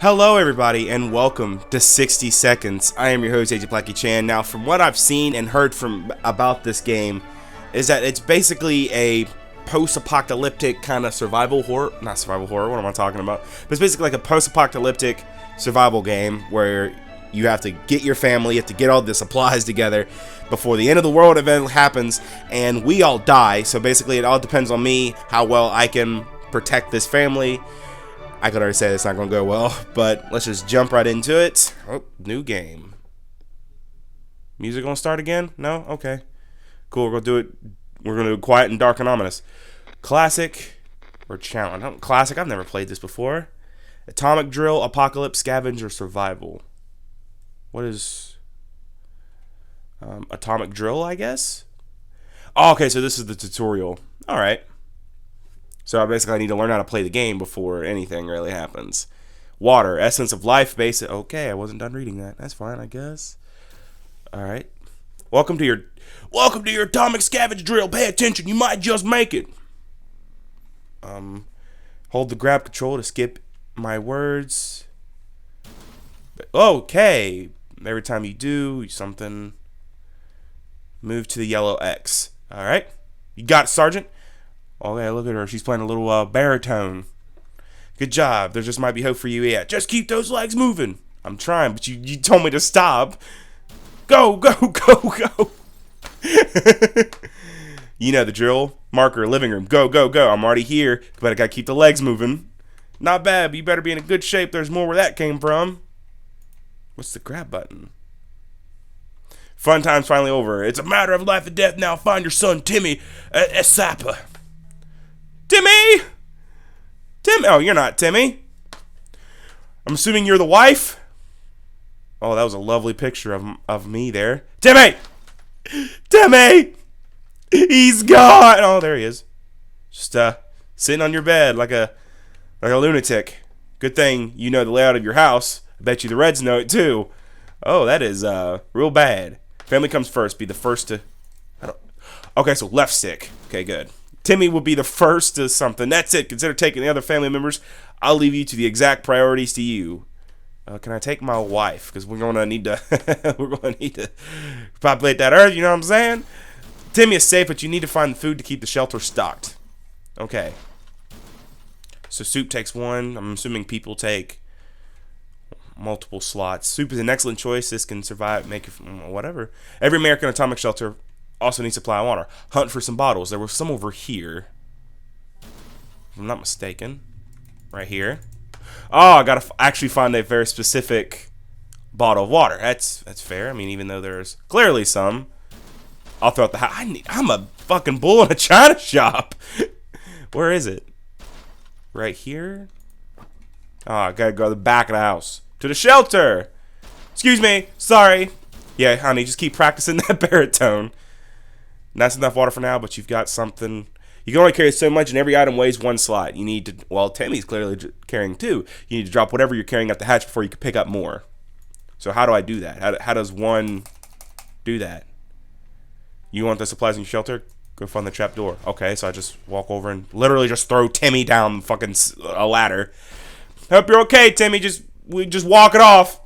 Hello everybody and welcome to 60 Seconds. I am your host AgentBlackieChan. Now from what I've seen and heard about this game is that it's basically a post-apocalyptic kind of survival horror, not survival horror, what am I talking about? But it's basically like a post-apocalyptic survival game where you have to get your family, you have to get all the supplies together before the end of the world event happens and we all die. So basically it all depends on me, how well I can protect this family. I could already say it's not going to go well, but let's just jump right into it. Oh, new game. Music going to start again? No? Okay. Cool, we're going to do it. We're going to do quiet and dark and ominous. Classic or challenge? Classic, I've never played this before. Atomic Drill, Apocalypse, Scavenger, Survival. What is Atomic Drill, I guess? Oh, okay, so this is the tutorial. All right. So basically I need to learn how to play the game before anything really happens. Water, essence of life, basic. Okay, I wasn't done reading that. That's fine, I guess. All right. Welcome to your atomic scavenge drill. Pay attention, you might just make it. Hold the grab control to skip my words. Okay. Every time you do something, move to the yellow X. All right. You got it, Sergeant. Oh yeah, look at her. She's playing a little baritone. Good job. There just might be hope for you yet. Just keep those legs moving. I'm trying, but you told me to stop. Go, go, go, go. You know the drill. Marker, living room. Go, go, go. I'm already here, but I gotta keep the legs moving. Not bad, but you better be in a good shape. There's more where that came from. What's the grab button? Fun time's finally over. It's a matter of life and death now. Find your son, Timmy, at Sapa. Timmy! Tim? Oh, you're not Timmy. I'm assuming you're the wife? Oh, that was a lovely picture of me there. Timmy! Timmy! He's gone! Oh, there he is. Just sitting on your bed like a lunatic. Good thing you know the layout of your house. I bet you the Reds know it too. Oh, that is real bad. Family comes first. Be the first to... Okay, so left stick. Okay, good. Timmy will be the first to something. That's it. Consider taking the other family members. I'll leave you to the exact priorities to you. Can I take my wife? Because we're gonna need to populate that earth. You know what I'm saying? Timmy is safe, but you need to find food to keep the shelter stocked. Okay. So soup takes one. I'm assuming people take multiple slots. Soup is an excellent choice. This can survive. Make it whatever. Every American atomic shelter also needs supply of water. Hunt for some bottles. There was some over here. If I'm not mistaken. Right here. Oh, I gotta actually find a very specific bottle of water. That's fair. I mean, even though there's clearly some, I'll throw out the house. I'm a fucking bull in a china shop. Where is it? Right here? Oh, I gotta go to the back of the house. To the shelter. Excuse me. Sorry. Yeah, honey, just keep practicing that baritone. That's enough water for now, but you've got something. You can only carry so much, and every item weighs one slot. You need to, well, Tammy's clearly carrying two. You need to drop whatever you're carrying at the hatch before you can pick up more. So how do I do that? How does one do that? You want the supplies in your shelter? Go find the trap door. Okay, so I just walk over and literally just throw Timmy down fucking a ladder. Hope you're okay, Timmy. We just walk it off.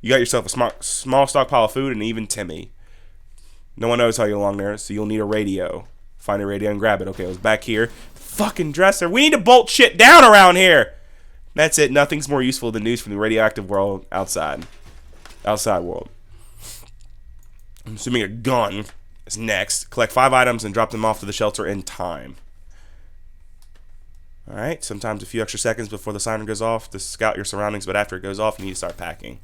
You got yourself a small stockpile of food and even Timmy. No one knows how you're along there, so you'll need a radio. Find a radio and grab it. Okay, it was back here. Fucking dresser. We need to bolt shit down around here. That's it. Nothing's more useful than news from the radioactive world outside. Outside world. I'm assuming a gun is next. Collect 5 items and drop them off to the shelter in time. Alright, sometimes a few extra seconds before the siren goes off to scout your surroundings, but after it goes off, you need to start packing.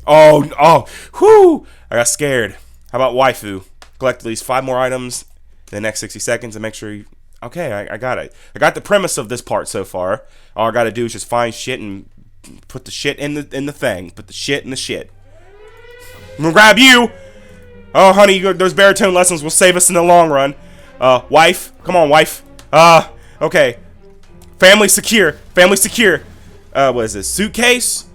Oh, whew! I got scared. How about waifu? Collect at least 5 more items in the next 60 seconds and make sure you... Okay, I got it. I got the premise of this part so far. All I gotta do is just find shit and put the shit in the thing. Put the shit in the shit. I'm gonna grab you! Oh, honey, those baritone lessons will save us in the long run. Wife. Come on, wife. Okay. Family secure. Family secure. What is this? Suitcase?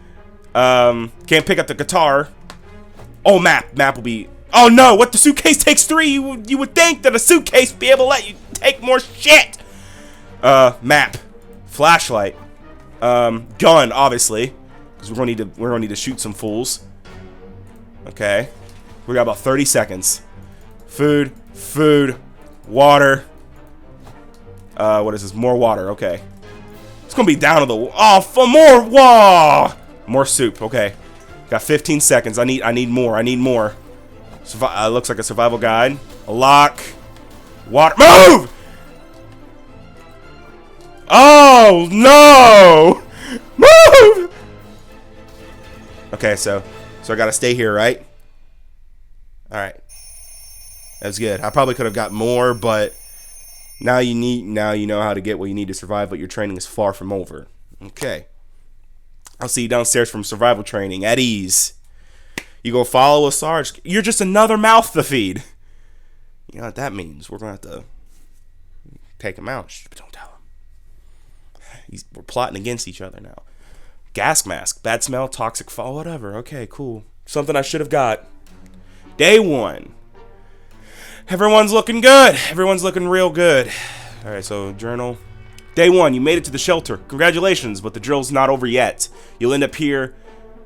Can't pick up the guitar. Oh, map. Map will be... Oh, no. What? The suitcase takes 3? You would think that a suitcase would be able to let you take more shit. Map. Flashlight. Gun, obviously. Because we're gonna need to shoot some fools. Okay. We got about 30 seconds. Food. Water. What is this? More water. Okay. It's gonna be down to the. Oh, for more. Whoa. More soup. Okay. Got 15 seconds. I need more. Looks like a survival guide. A lock. Water. Move! Oh no! Move! Okay, so I gotta stay here, right? All right. That's good. I probably could have got more, but now you know how to get what you need to survive, but your training is far from over. Okay. I'll see you downstairs from survival training at ease. You go follow a Sarge. You're just another mouth to feed. You know what that means? We're gonna have to take him out. But don't tell him. We're plotting against each other now. Gas mask, bad smell, toxic fall, whatever. Okay, cool. Something I should have got. Day 1. Everyone's looking good. Everyone's looking real good. All right, so journal. Day 1, you made it to the shelter. Congratulations, but the drill's not over yet. You'll end up here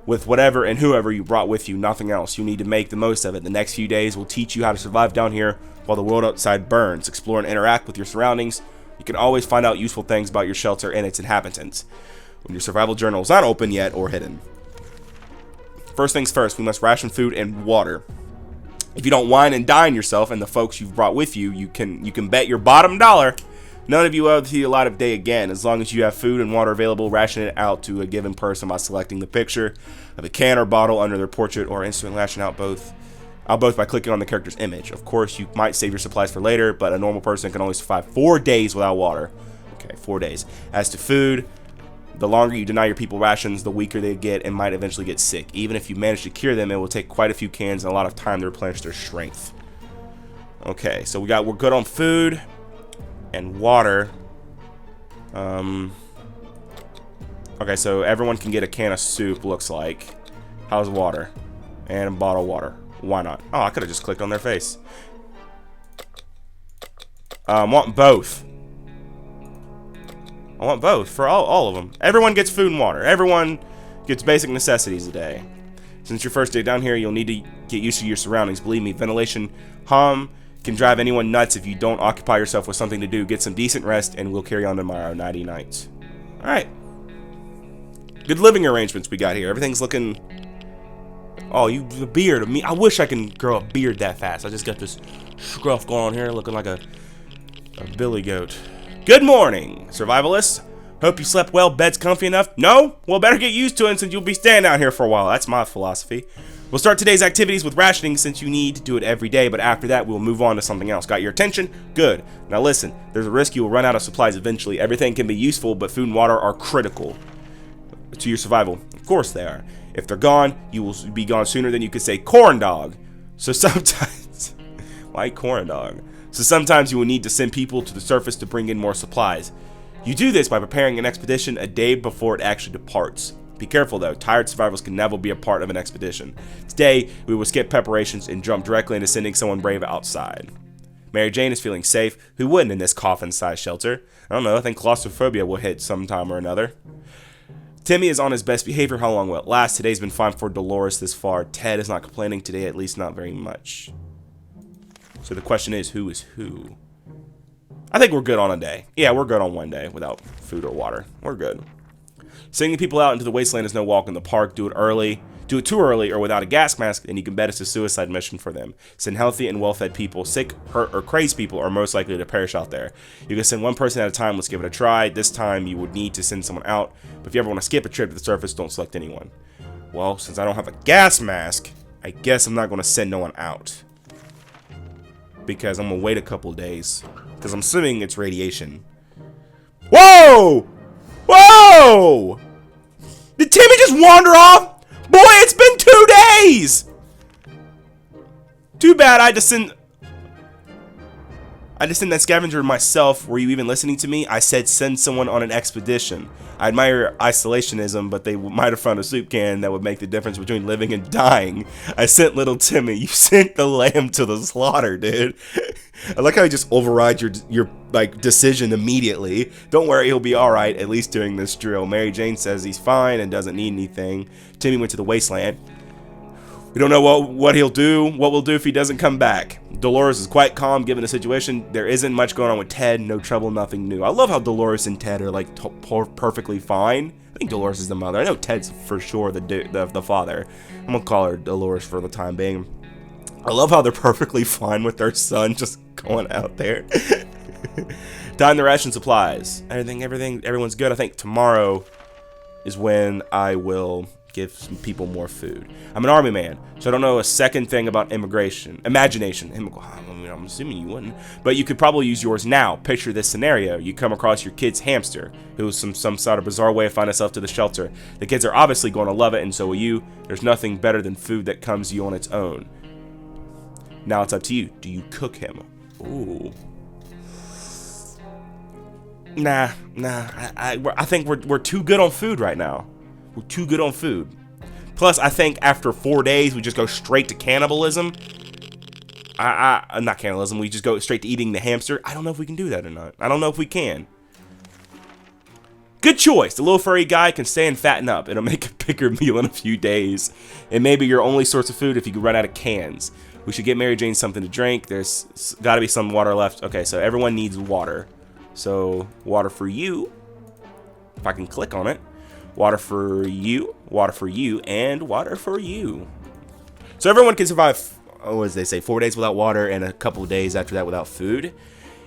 with whatever and whoever you brought with you, nothing else. You need to make the most of it. The next few days will teach you how to survive down here while the world outside burns. Explore and interact with your surroundings. You can always find out useful things about your shelter and its inhabitants when your survival journal is not open yet or hidden. First things first, we must ration food and water. If you don't wine and dine yourself and the folks you've brought with you, you can bet your bottom dollar none of you will see the light of day again. As long as you have food and water available, ration it out to a given person by selecting the picture of a can or bottle under their portrait, or instantly ration out both by clicking on the character's image. Of course, you might save your supplies for later, but a normal person can only survive 4 days without water. Okay, 4 days. As to food, the longer you deny your people rations, the weaker they get and might eventually get sick. Even if you manage to cure them, it will take quite a few cans and a lot of time to replenish their strength. Okay, so we're good on food and water. Okay, so everyone can get a can of soup, looks like. How's water? And a bottle of water. Why not? Oh, I could have just clicked on their face. I want both. I want both for all of them. Everyone gets food and water. Everyone gets basic necessities a day. Since your first day down here, you'll need to get used to your surroundings. Believe me, ventilation hum can drive anyone nuts if you don't occupy yourself with something to do. Get some decent rest, and we'll carry on tomorrow. Nighty nights. All right. Good living arrangements we got here. Everything's looking. Oh, the beard. I wish I can grow a beard that fast. I just got this scruff going on here, looking like a billy goat. Good morning, survivalists. Hope you slept well. Bed's comfy enough? No? Well, better get used to it since you'll be staying out here for a while. That's my philosophy. We'll start today's activities with rationing since you need to do it every day, but after that, we'll move on to something else. Got your attention? Good. Now listen, there's a risk you will run out of supplies eventually. Everything can be useful, but food and water are critical to your survival. Of course they are. If they're gone, you will be gone sooner than you could say corn dog. So sometimes, why corn dog? So sometimes you will need to send people to the surface to bring in more supplies. You do this by preparing an expedition a day before it actually departs. Be careful though, tired survivors can never be a part of an expedition. Today, we will skip preparations and jump directly into sending someone brave outside. Mary Jane is feeling safe. Who wouldn't in this coffin-sized shelter? I don't know, I think claustrophobia will hit sometime or another. Timmy is on his best behavior. How long will it last? Today's been fine for Dolores this far. Ted is not complaining today, at least not very much. So the question is, who is who? I think we're good on a day. Yeah, we're good on one day without food or water. We're good. Sending people out into the wasteland is no walk in the park. Do it early. Do it too early or without a gas mask, and you can bet it's a suicide mission for them. Send healthy and well-fed people. Sick, hurt, or crazed people are most likely to perish out there. You can send one person at a time. Let's give it a try. This time, you would need to send someone out. But if you ever want to skip a trip to the surface, don't select anyone. Well, since I don't have a gas mask, I guess I'm not going to send no one out. Because I'm going to wait a couple days. Because I'm assuming it's radiation. Whoa! Whoa! Did Timmy just wander off? Boy, it's been 2 days! Too bad I had to send I just sent that scavenger myself. Were you even listening to me? I said send someone on an expedition. I admire isolationism, but they might have found a soup can that would make the difference between living and dying. I sent little Timmy. You sent the lamb to the slaughter, dude. I like how you just override your like decision immediately. Don't worry, he'll be all right, at least during this drill. Mary Jane says he's fine and doesn't need anything. Timmy went to the wasteland. We don't know what he'll do, what we'll do if he doesn't come back. Dolores is quite calm given the situation. There isn't much going on with Ted, no trouble, nothing new. I love how Dolores and Ted are like perfectly fine. I think Dolores is the mother. I know Ted's for sure the father. I'm gonna call her Dolores for the time being. I love how they're perfectly fine with their son just going out there. Time to ration supplies. Everyone's good. I think tomorrow is when I will give some people more food. I'm an army man, so I don't know a second thing about imagination. I'm assuming you wouldn't, but you could probably use yours now. Picture this scenario. You come across your kid's hamster, who's some sort of bizarre way to find itself to the shelter. The kids are obviously going to love it, and so will you. There's nothing better than food that comes to you on its own. Now it's up to you. Do you cook him? Ooh. Nah. I think we're too good on food right now. We're too good on food. Plus, I think after 4 days, we just go straight to cannibalism. Not cannibalism. We just go straight to eating the hamster. I don't know if we can do that or not. I don't know if we can. Good choice. The little furry guy can stay and fatten up. It'll make a bigger meal in a few days. It may be your only source of food if you can run out of cans. We should get Mary Jane something to drink. There's got to be some water left. Okay, so everyone needs water. So, water for you. If I can click on it. Water for you, and water for you. So everyone can survive, as they say, 4 days without water and a couple of days after that without food.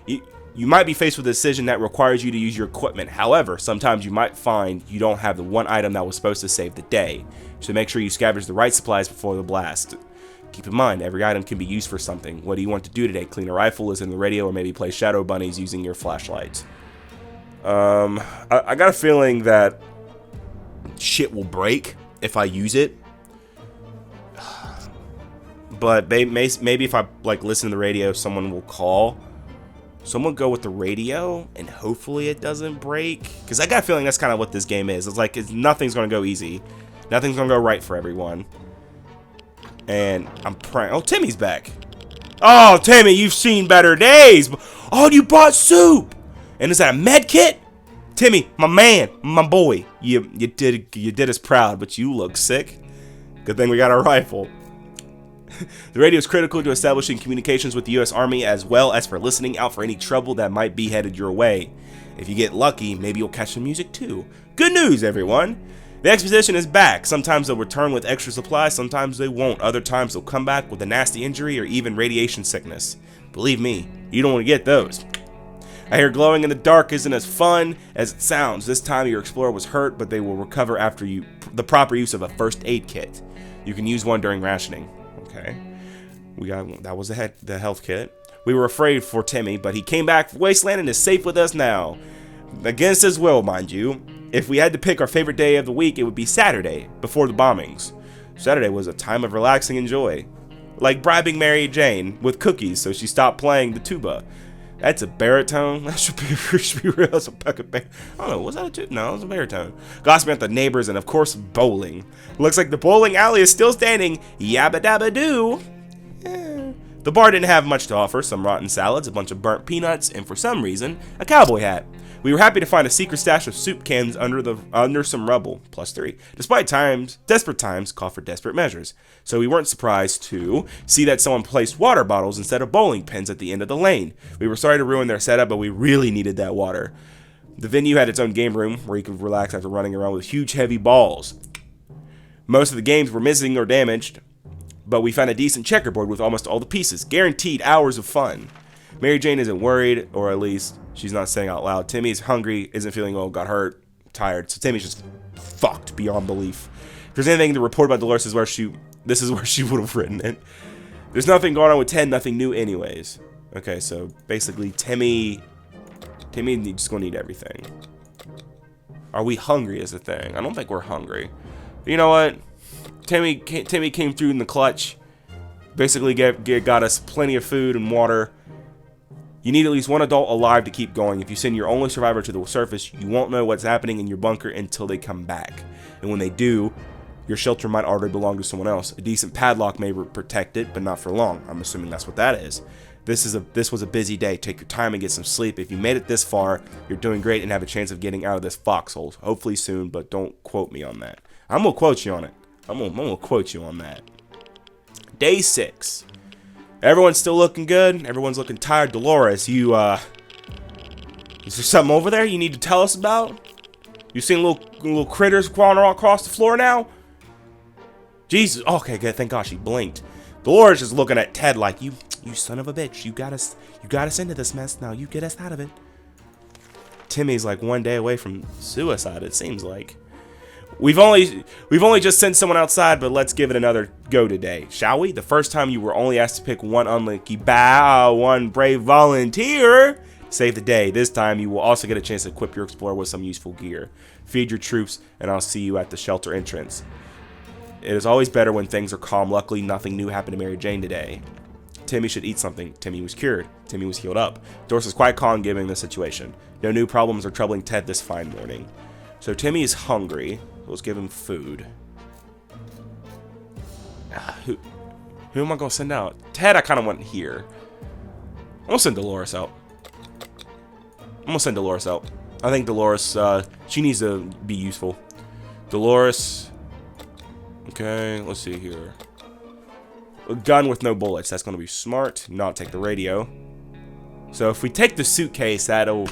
You might be faced with a decision that requires you to use your equipment. However, sometimes you might find you don't have the one item that was supposed to save the day. So make sure you scavenge the right supplies before the blast. Keep in mind, every item can be used for something. What do you want to do today? Clean a rifle, listen to the radio, or maybe play shadow bunnies using your flashlight? I got a feeling that shit will break if I use it, but maybe if I like listen to the radio, someone will call. Someone go with the radio, and hopefully it doesn't break. Because I got a feeling that's kind of what this game is. It's like nothing's gonna go easy, nothing's gonna go right for everyone. And I'm praying. Oh, Timmy's back. Oh, Timmy, you've seen better days. Oh, you bought soup, and is that a med kit? Timmy, my man, my boy, you did us proud, but you look sick. Good thing we got a rifle. The radio is critical to establishing communications with the U.S. Army, as well as for listening out for any trouble that might be headed your way. If you get lucky, maybe you'll catch some music too. Good news, everyone. The expedition is back. Sometimes they'll return with extra supplies, sometimes they won't. Other times they'll come back with a nasty injury or even radiation sickness. Believe me, you don't want to get those. I hear glowing in the dark isn't as fun as it sounds. This time your explorer was hurt, but they will recover after the proper use of a first aid kit. You can use one during rationing. Okay. That was the health kit. We were afraid for Timmy, but he came back from Wasteland and is safe with us now. Against his will, mind you. If we had to pick our favorite day of the week, it would be Saturday, before the bombings. Saturday was a time of relaxing and joy. Like bribing Mary Jane with cookies so she stopped playing the tuba. That's a baritone. That should be real. That's a bucket I don't know. Was that a tuba? No, it was a baritone. Gossiping at the neighbors and, of course, bowling. Looks like the bowling alley is still standing. Yabba dabba doo. The bar didn't have much to offer. Some rotten salads, a bunch of burnt peanuts, and for some reason, a cowboy hat. We were happy to find a secret stash of soup cans under some rubble, +3. Despite desperate times call for desperate measures. So we weren't surprised to see that someone placed water bottles instead of bowling pins at the end of the lane. We were sorry to ruin their setup, but we really needed that water. The venue had its own game room where you could relax after running around with huge heavy balls. Most of the games were missing or damaged, but we found a decent checkerboard with almost all the pieces. Guaranteed hours of fun. Mary Jane isn't worried, or at least she's not saying out loud. Timmy's hungry, isn't feeling well, got hurt, tired. So Timmy's just fucked beyond belief. If there's anything to report about Dolores, this is where she would have written it. There's nothing going on with Ted, nothing new anyways. Okay, so basically Timmy just gonna need everything. Are we hungry is the thing. I don't think we're hungry. But you know what? Timmy came through in the clutch. Basically got us plenty of food and water. You need at least one adult alive to keep going. If you send your only survivor to the surface, you won't know what's happening in your bunker until they come back. And when they do, your shelter might already belong to someone else. A decent padlock may protect it, but not for long. I'm assuming that's what that is. This was a busy day. Take your time and get some sleep. If you made it this far, you're doing great and have a chance of getting out of this foxhole. Hopefully soon, but don't quote me on that. I'm going to quote you on it. I'm gonna quote you on that. Day 6. Everyone's still looking good. Everyone's looking tired. Dolores, is there something over there you need to tell us about? You seen little critters crawling all across the floor now? Jesus. Okay, good. Thank God she blinked. Dolores is looking at Ted like, you son of a bitch. You got us into this mess. Now you get us out of it. Timmy's like one day away from suicide, it seems like. We've only just sent someone outside, but let's give it another go today, shall we? The first time you were only asked to pick one unlucky one brave volunteer. Save the day. This time you will also get a chance to equip your explorer with some useful gear. Feed your troops, and I'll see you at the shelter entrance. It is always better when things are calm. Luckily, nothing new happened to Mary Jane today. Timmy should eat something. Timmy was cured. Timmy was healed up. Doris is quite calm given the situation. No new problems are troubling Ted this fine morning. So Timmy is hungry. Let's give him food. Who am I going to send out? Ted, I kind of want here. I'm going to send Dolores out. I think Dolores, she needs to be useful. Dolores. Okay, let's see here. A gun with no bullets. That's going to be smart. Not take the radio. So if we take the suitcase, that'll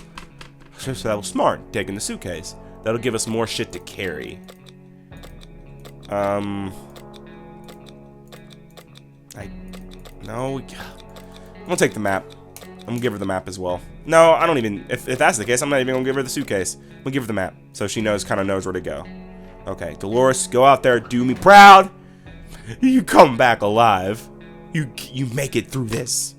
smart. Taking the suitcase. That'll give us more shit to carry. I'm gonna take the map. I'm gonna give her the map as well. No, I don't even. If that's the case, I'm not even gonna give her the suitcase. I'm gonna give her the map so she kind of knows where to go. Okay, Dolores, go out there, do me proud. You come back alive. You make it through this.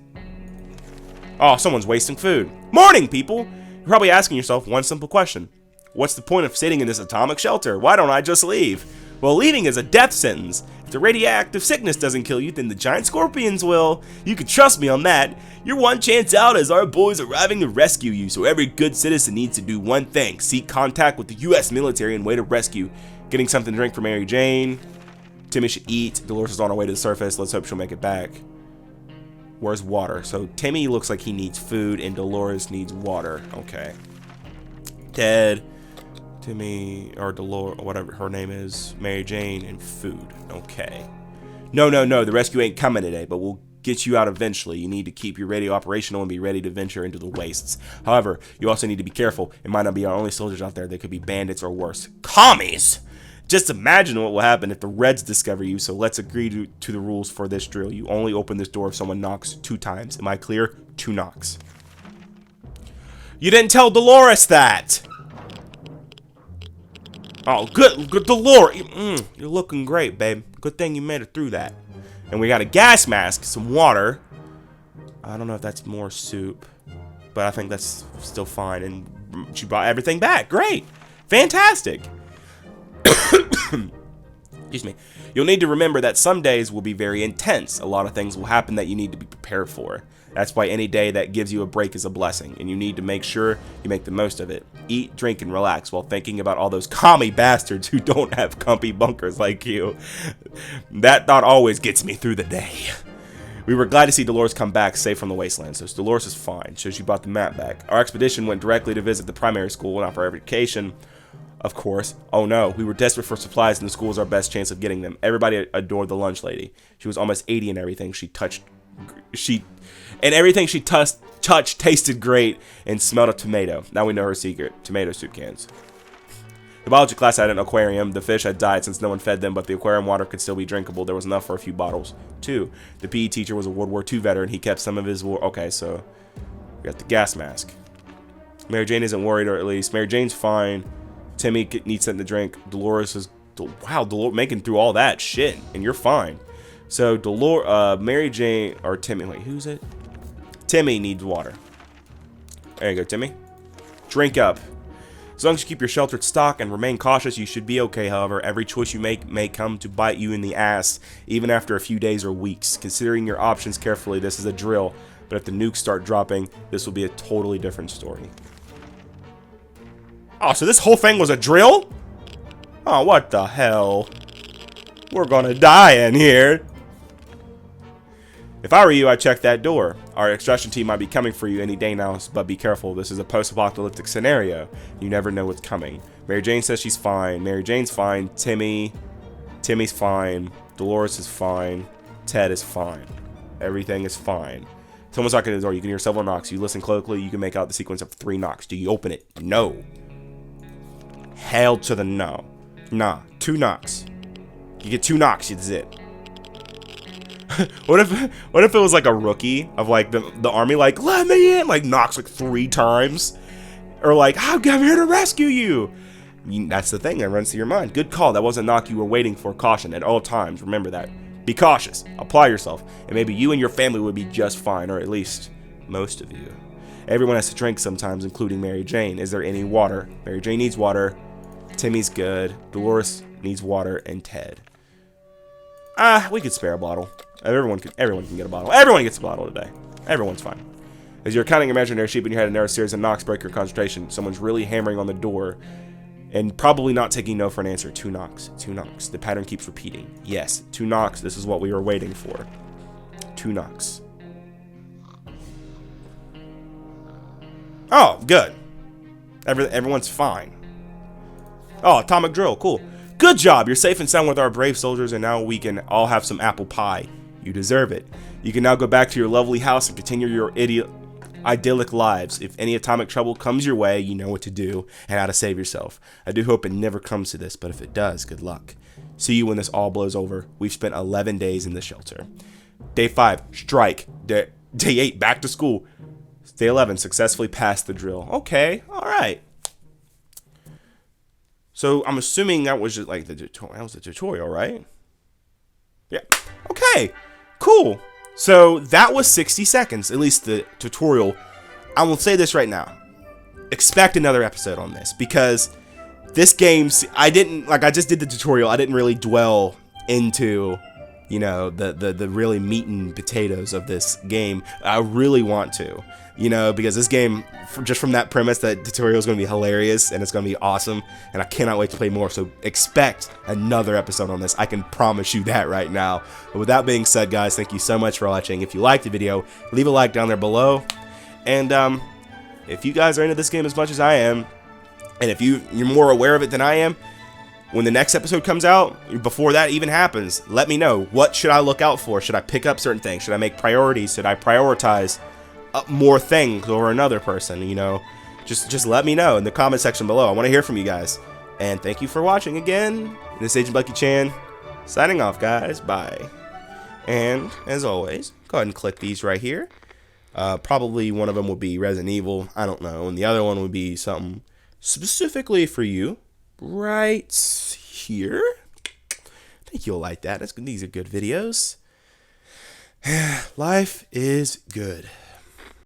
Oh, someone's wasting food. Morning, people. You're probably asking yourself one simple question. What's the point of sitting in this atomic shelter? Why don't I just leave? Well, leaving is a death sentence. If the radioactive sickness doesn't kill you, then the giant scorpions will. You can trust me on that. You're one chance out as our boys are arriving to rescue you, so every good citizen needs to do one thing. Seek contact with the U.S. military and wait to rescue. Getting something to drink for Mary Jane. Timmy should eat. Dolores is on her way to the surface. Let's hope she'll make it back. Where's water? So Timmy looks like he needs food and Dolores needs water. Okay. Ted, Timmy, or Dolores, or whatever her name is, Mary Jane, and food. Okay. No. The rescue ain't coming today, but we'll get you out eventually. You need to keep your radio operational and be ready to venture into the wastes. However, you also need to be careful. It might not be our only soldiers out there. They could be bandits or worse. Commies! Just imagine what will happen if the Reds discover you, so let's agree to the rules for this drill. You only open this door if someone knocks 2 times. Am I clear? 2 knocks. You didn't tell Dolores that! Oh, good Dolores. You're looking great, babe. Good thing you made it through that. And we got a gas mask, some water. I don't know if that's more soup, but I think that's still fine. And she brought everything back. Great. Fantastic. Excuse me. You'll need to remember that some days will be very intense. A lot of things will happen that you need to be prepared for. That's why any day that gives you a break is a blessing, and you need to make sure you make the most of it. Eat, drink, and relax while thinking about all those commie bastards who don't have comfy bunkers like you. That thought always gets me through the day. We were glad to see Dolores come back safe from the wasteland, so Dolores is fine, so she brought the map back. Our expedition went directly to visit the primary school, not for education, of course. Oh no, we were desperate for supplies, and the school was our best chance of getting them. Everybody adored the lunch lady. She was almost 80 and everything she touched. Everything she touched tasted great and smelled of tomato. Now we know her secret. Tomato soup cans. The biology class had an aquarium. The fish had died since no one fed them, but the aquarium water could still be drinkable. There was enough for a few bottles. 2. The PE teacher was a World War II veteran. He kept some of his war. Okay, so we got the gas mask. Mary Jane isn't worried, or at least Mary Jane's fine. Timmy needs something to drink. Dolores is, wow, Dolores making through all that shit, and you're fine. So Mary Jane, or Timmy, wait, who's it? Timmy needs water. There you go, Timmy. Drink up. As long as you keep your sheltered stock and remain cautious, you should be okay. However, every choice you make may come to bite you in the ass, even after a few days or weeks. Considering your options carefully, this is a drill, But if the nukes start dropping, this will be a totally different story. Oh, so this whole thing was a drill? Oh, what the hell? We're gonna die in here. If I were you, I'd check that door. Our extraction team might be coming for you any day now, but be careful. This is a post-apocalyptic scenario. You never know what's coming. Mary Jane says she's fine. Mary Jane's fine. Timmy's fine. Dolores is fine. Ted is fine. Everything is fine. Someone's knocking at the door. You can hear several knocks. You listen closely. You can make out the sequence of 3 knocks. Do you open it? No. Hell to the no. Nah. 2 knocks. You get 2 knocks. That's it. What if it was like a rookie of like the army, like, let me in, like knocks like 3 times, or like, I'm here to rescue you. That's the thing that runs through your mind. Good call. That wasn't a knock you were waiting for. Caution at all times. Remember that. Be cautious. Apply yourself, and maybe you and your family would be just fine, or at least most of you. Everyone has to drink sometimes, including Mary Jane. Is there any water? Mary Jane needs water. Timmy's good. Dolores needs water, and Ted. We could spare a bottle. Everyone can get a bottle. Everyone gets a bottle today. Everyone's fine. As you're counting imaginary sheep in your head, a narrow series of knocks break your concentration. Someone's really hammering on the door and probably not taking no for an answer. 2 knocks. 2 knocks. The pattern keeps repeating. Yes, 2 knocks. This is what we were waiting for. 2 knocks. Oh, good. Everyone's fine. Oh, atomic drill. Cool. Good job. You're safe and sound with our brave soldiers, and now we can all have some apple pie. You deserve it. You can now go back to your lovely house and continue your idyllic lives. If any atomic trouble comes your way, you know what to do and how to save yourself. I do hope it never comes to this, but if it does, good luck. See you when this all blows over. We've spent 11 days in the shelter. Day 5, strike. Day 8, back to school. Day 11, successfully passed the drill. Okay, all right. So I'm assuming that was just like the tutorial, right? Yeah. Okay. Cool. So that was 60 seconds, at least the tutorial. I will say this right now. Expect another episode on this, because this game, I just did the tutorial. I didn't really dwell into, you know, the really meat and potatoes of this game. I really want to, you know, because this game, just from that premise, that tutorial is going to be hilarious and it's going to be awesome, and I cannot wait to play more. So expect another episode on this. I can promise you that right now. But with that being said, guys, thank you so much for watching. If you liked the video, leave a like down there below. And if you guys are into this game as much as I am, and if you're more aware of it than I am, when the next episode comes out, before that even happens, let me know. What should I look out for? Should I pick up certain things? Should I make priorities? Should I prioritize more things over another person? You know, just let me know in the comment section below. I want to hear from you guys. And thank you for watching again. This is AgentBlackieChan signing off, guys. Bye. And as always, go ahead and click these right here. Probably one of them would be Resident Evil. I don't know. And the other one would be something specifically for you right here. I think you'll like that. These are good videos. Life is good.